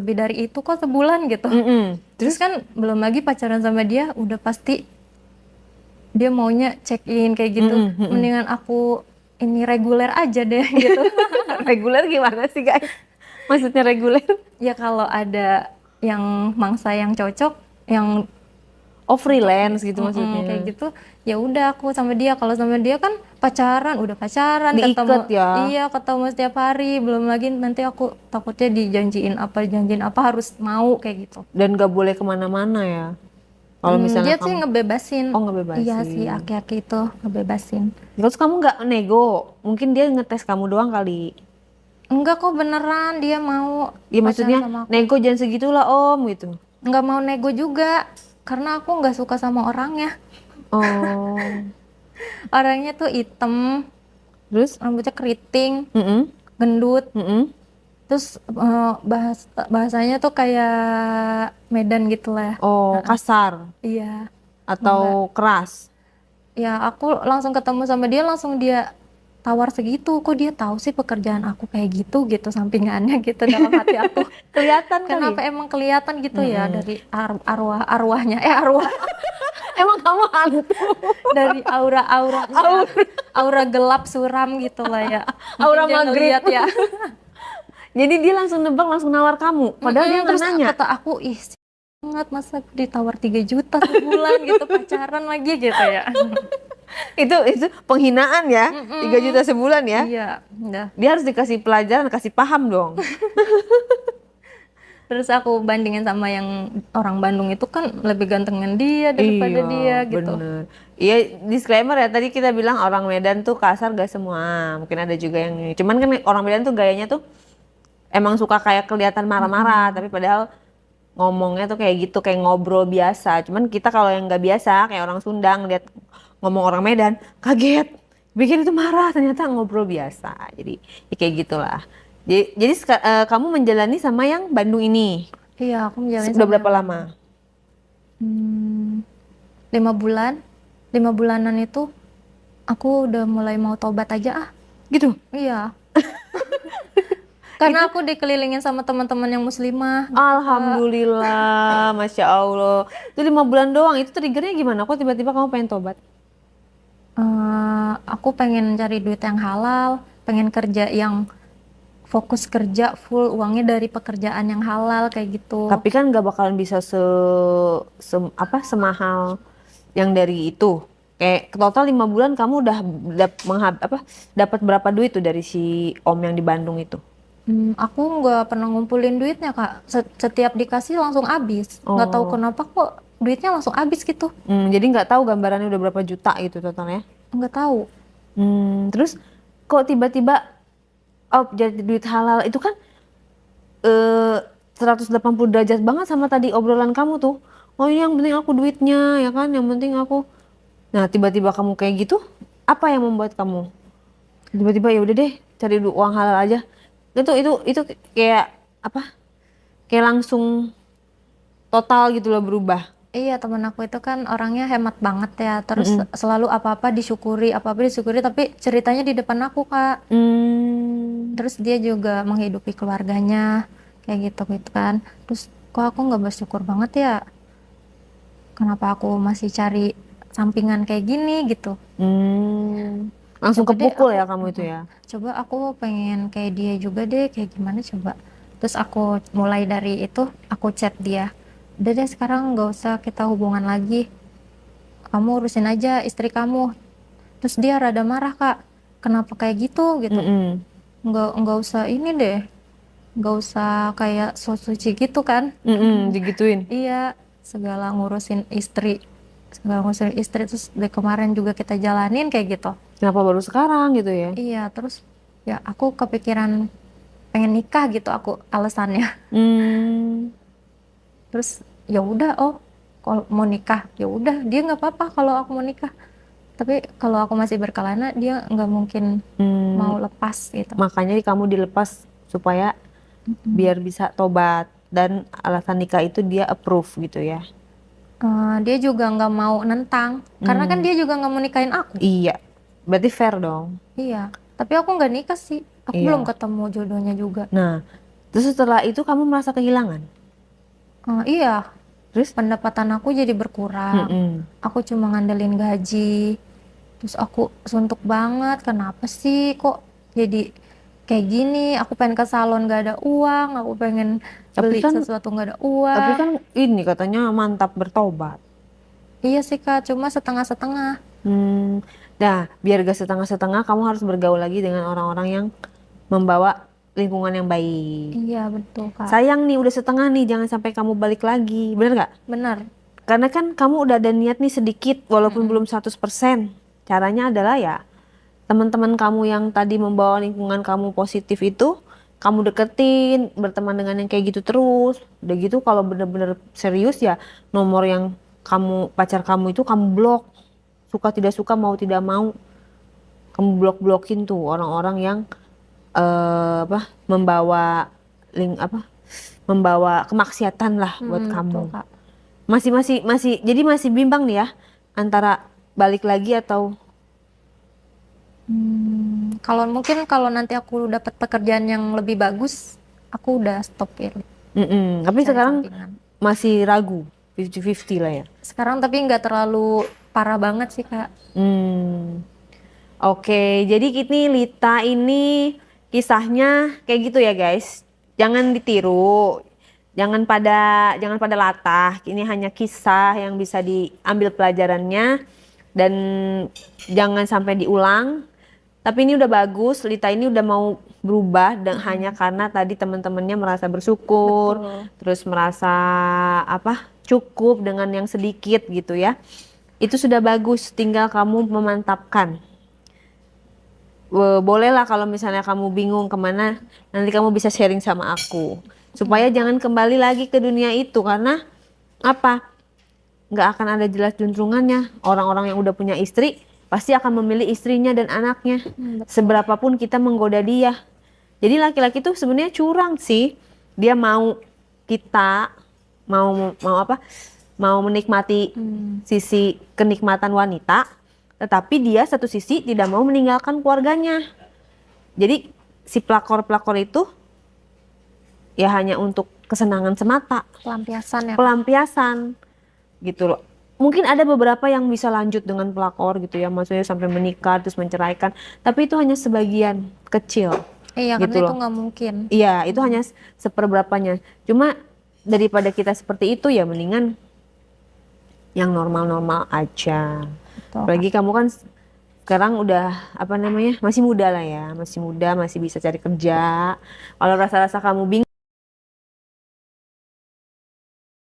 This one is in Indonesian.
lebih dari itu kok sebulan gitu. Terus kan belum lagi pacaran sama dia udah pasti dia maunya check in kayak gitu. Mendingan aku ini reguler aja deh gitu. Reguler gimana sih guys? Maksudnya reguler? Ya kalau ada yang mangsa yang cocok, yang Oh freelance gitu kayak maksudnya. gitu, ya udah aku sama dia. Kalau sama dia kan pacaran, udah pacaran, Diikat ketemu, ya. iya ketemu setiap hari. Belum lagi nanti aku takutnya dijanjiin apa harus mau kayak gitu. Dan gak boleh kemana-mana ya. Kalau misalnya Dia sih kamu, ngebebasin. oh Iya sih, ngebebasin. aki-aki itu ngebebasin. Terus kamu nggak nego, mungkin dia ngetes kamu doang kali. Enggak kok beneran dia mau Ya pacaran maksudnya sama aku. nego jangan segitulah om gitu. Enggak mau nego juga, karena aku nggak suka sama orangnya. Oh, Orangnya tuh hitam, terus? rambutnya keriting, Mm-mm, gendut. mm-mm. Terus bahasanya tuh kayak Medan gitu lah. Oh, kasar Iya, enggak. atau keras. Ya aku langsung ketemu sama dia, langsung dia tawar segitu. Kok dia tahu sih pekerjaan aku kayak gitu gitu sampingannya gitu dalam hati aku. Kelihatan kali. Kenapa emang kelihatan gitu ya Mm-mm. dari arwahnya arwah Emang kamu hantu. dari auranya aura gelap suram gitu lah ya. Mungkin Aura dia maghrib. ngelihat ya. Jadi dia langsung nebak, langsung nawar kamu. Padahal dia nggak Terus nanya. kata aku, ih banget masa ditawar 3 juta sebulan gitu pacaran lagi gitu ya. Itu penghinaan ya. 3 juta sebulan ya. Iya, udah. Dia harus dikasih pelajaran, kasih paham dong. Terus aku bandingin sama yang orang Bandung itu kan lebih gantengan dia daripada Iya, dia gitu. bener. Iya, disclaimer ya, tadi kita bilang orang Medan tuh kasar gak semua. Mungkin ada juga yang ini. Cuman kan orang Medan tuh gayanya tuh emang suka kayak kelihatan marah-marah, tapi padahal ngomongnya tuh kayak gitu, kayak ngobrol biasa. Cuman kita kalau yang nggak biasa, kayak orang Sunda ngeliat ngomong orang Medan, kaget. Bikin itu marah, ternyata ngobrol biasa. Jadi ya kayak gitulah. Jadi kamu menjalani sama yang Bandung ini. Iya, aku menjalani Udah sama berapa yang lama? Bandung. 5 bulan, 5 bulanan itu aku udah mulai mau tobat aja ah. Gitu. Iya, karena aku dikelilingin sama teman-teman yang muslimah gitu, Kak. Alhamdulillah, Masya Allah. Itu 5 bulan doang, itu triggernya gimana? Kok tiba-tiba kamu pengen tobat? Aku pengen cari duit yang halal, pengen kerja yang fokus kerja full uangnya dari pekerjaan yang halal kayak gitu. Tapi kan nggak bakalan bisa semahal yang dari itu. Kayak total 5 bulan kamu udah dapat berapa duit tuh dari si Om yang di Bandung itu? Aku nggak pernah ngumpulin duitnya Kak. Setiap dikasih langsung habis. Nggak tahu Oh, kenapa kok duitnya langsung habis gitu. jadi nggak tahu gambarannya udah berapa juta gitu totalnya. Nggak tahu. Terus kok tiba-tiba oh jadi duit halal itu kan eh 180 derajat banget sama tadi obrolan kamu tuh. Oh iya, yang penting aku duitnya ya kan, yang penting aku. Nah tiba-tiba kamu kayak gitu, apa yang membuat kamu tiba-tiba ya udah deh cari uang halal aja? Itu kayak apa? Kayak langsung total gitu loh berubah. Iya, temen aku itu kan orangnya hemat banget ya. Terus Mm-mm. selalu apa-apa disyukuri, tapi ceritanya di depan aku, Kak. Hmm, Terus dia juga menghidupi keluarganya, kayak gitu gitu kan. Terus kok aku nggak bersyukur banget ya? Kenapa aku masih cari sampingan kayak gini gitu? langsung Coba deh kepukul aku, ya kamu itu ya. coba aku pengen kayak dia juga deh, kayak gimana coba. Terus aku mulai dari itu, aku chat dia. Udah deh sekarang nggak usah kita hubungan lagi. Kamu urusin aja istri kamu. Terus dia rada marah Kak. Kenapa kayak gitu gitu? Mm-mm. Nggak usah ini deh. Nggak usah kayak so suci gitu kan? Digituin. Iya, segala ngurusin istri terus dari kemarin juga kita jalanin kayak gitu. Kenapa baru sekarang gitu ya? Iya, terus ya aku kepikiran pengen nikah gitu aku alasannya. Hmm, Terus ya udah, oh kalau mau nikah ya udah dia nggak apa-apa kalau aku mau nikah. Tapi kalau aku masih berkelana dia nggak mungkin mau hmm, lepas gitu. makanya kamu dilepas supaya biar bisa tobat dan alasan nikah itu dia approve gitu ya. Dia juga nggak mau nentang karena kan Hmm, dia juga nggak mau nikahin aku. iya, berarti fair dong. Iya, tapi aku nggak nikah sih. Aku belum Iya. ketemu jodohnya juga. Nah, Terus setelah itu kamu merasa kehilangan? Iya, Terus? pendapatan aku jadi berkurang. Mm-mm. Aku cuma ngandelin gaji. Terus aku suntuk banget. Kenapa sih kok jadi kayak gini? Aku pengen ke salon gak ada uang. Aku pengen Tapi beli kan, sesuatu gak ada tapi uang. kan ini katanya mantap bertobat. Iya sih Kak, cuma setengah-setengah. Hmm. Nah, biar gak setengah-setengah, kamu harus bergaul lagi dengan orang-orang yang membawa lingkungan yang baik. Iya betul Kak. Sayang nih, udah setengah nih, jangan sampai kamu balik lagi. Bener nggak? Benar. Karena kan kamu udah ada niat nih sedikit, walaupun Mm-mm. belum 100%. Caranya adalah ya, teman-teman kamu yang tadi membawa lingkungan kamu positif itu, kamu deketin, berteman dengan yang kayak gitu terus. Udah gitu kalau bener-bener serius ya, nomor yang pacar kamu itu kamu blok. Suka tidak suka, mau tidak mau, kamu blok-blokin tuh orang-orang yang membawa membawa kemaksiatan lah buat Betul kamu. Kak. Jadi masih bimbang nih ya antara balik lagi atau Kalau mungkin kalau nanti aku dapat pekerjaan yang lebih bagus, aku udah stop ya, Tapi cari sekarang sampingan. masih ragu, 50-50 lah ya. Sekarang tapi nggak terlalu parah banget sih Kak. Hmm, oke, jadi Lita ini kisahnya kayak gitu ya guys. Jangan ditiru, jangan pada latah. Ini hanya kisah yang bisa diambil pelajarannya dan jangan sampai diulang. Tapi ini udah bagus, Lita ini udah mau berubah dan hanya karena tadi teman-temannya merasa bersyukur, Betul. terus merasa cukup dengan yang sedikit gitu ya. Itu sudah bagus, tinggal kamu memantapkan. Bolehlah kalau misalnya kamu bingung kemana, nanti kamu bisa sharing sama aku. Supaya jangan kembali lagi ke dunia itu, karena apa? Nggak akan ada jelas juntrungannya. Orang-orang yang udah punya istri, pasti akan memilih istrinya dan anaknya. Betul. Seberapapun kita menggoda dia. Jadi laki-laki tuh sebenarnya curang sih. Dia mau kita, mau apa? Mau menikmati sisi kenikmatan wanita, tetapi dia satu sisi tidak mau meninggalkan keluarganya. Jadi si pelakor-pelakor itu ya hanya untuk kesenangan semata, Pelampiasan ya Kak. pelampiasan gitu loh. Mungkin ada beberapa yang bisa lanjut dengan pelakor gitu ya, maksudnya sampai menikah terus menceraikan, tapi itu hanya sebagian kecil Iya gitu karena itu loh. nggak mungkin. Iya, itu hanya seperberapanya. Cuma daripada kita seperti itu ya mendingan yang normal-normal aja. Betul, Apalagi kamu kan sekarang udah masih muda lah ya, masih muda, masih bisa cari kerja. Kalau rasa-rasa kamu bingung